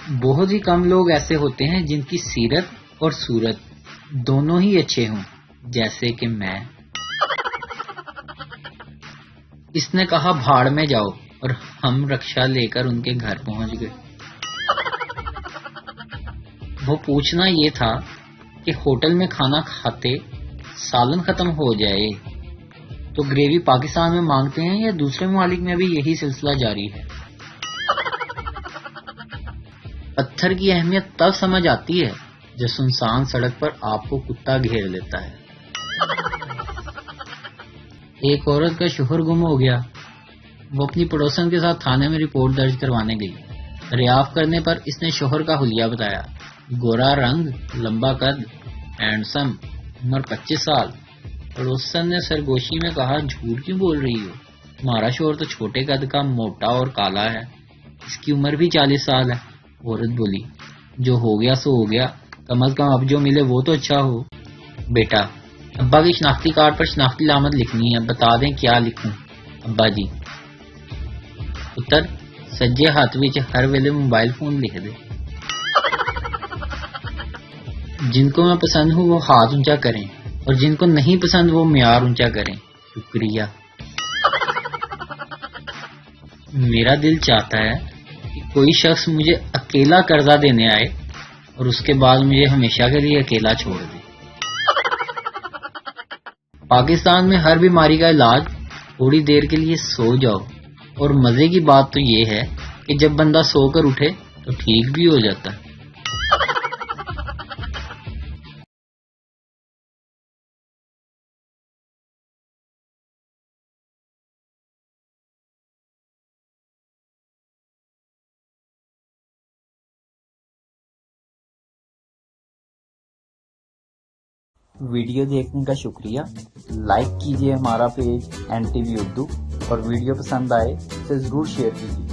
بہت ہی کم لوگ ایسے ہوتے ہیں جن کی سیرت اور صورت دونوں ہی اچھے ہوں، جیسے کہ میں۔ اس نے کہا بھاڑ میں جاؤ، اور ہم رکشا لے کر ان کے گھر پہنچ گئے۔ وہ پوچھنا یہ تھا کہ ہوٹل میں کھانا کھاتے سالن ختم ہو جائے تو گریوی پاکستان میں مانگتے ہیں یا دوسرے ممالک میں بھی یہی سلسلہ جاری ہے۔ پتھر کی اہمیت تب سمجھ آتی ہے جب سنسان سڑک پر آپ کو کتا گھیر لیتا ہے۔ ایک عورت کا شوہر گم ہو گیا۔ وہ اپنی پڑوسن کے ساتھ تھانے میں رپورٹ درج کروانے گئی۔ دریافت کرنے پر اس نے شوہر کا حلیہ بتایا۔ گورا رنگ، لمبا قد، ہینڈسم، عمر 25 سال۔ پڑوسن نے سرگوشی میں کہا جھوٹ کیوں بول رہی ہو؟ تمہارا شوہر تو چھوٹے قد کا، موٹا اور کالا ہے، اس کی عمر بھی 40 سال ہے۔ عورت بولی جو ہو گیا سو ہو گیا، کم از کم اب جو ملے وہ تو اچھا ہو۔ بیٹا، ابا کی شناختی کارڈ پر شناختی علامت لکھنی ہے، بتا دیں کیا لکھوں؟ ابا جی۔ پتر، سجے ہاتھ وچ ہر ویلے موبائل فون لکھ دے۔ جن کو میں پسند ہوں وہ ہاتھ اونچا کریں، اور جن کو نہیں پسند وہ معیار اونچا کریں۔ شکریہ۔ میرا دل چاہتا ہے کہ کوئی شخص مجھے اکیلا قرضہ دینے آئے اور اس کے بعد مجھے ہمیشہ کے لیے اکیلا چھوڑ دے۔ پاکستان میں ہر بیماری کا علاج تھوڑی دیر کے لیے سو جاؤ، اور مزے کی بات تو یہ ہے کہ جب بندہ سو کر اٹھے تو ٹھیک بھی ہو جاتا ہے۔ ویڈیو دیکھنے کا شکریہ۔ لائک کیجیے ہمارا پیج NTV اردو، اور ویڈیو پسند آئے اسے ضرور شیئر کیجیے۔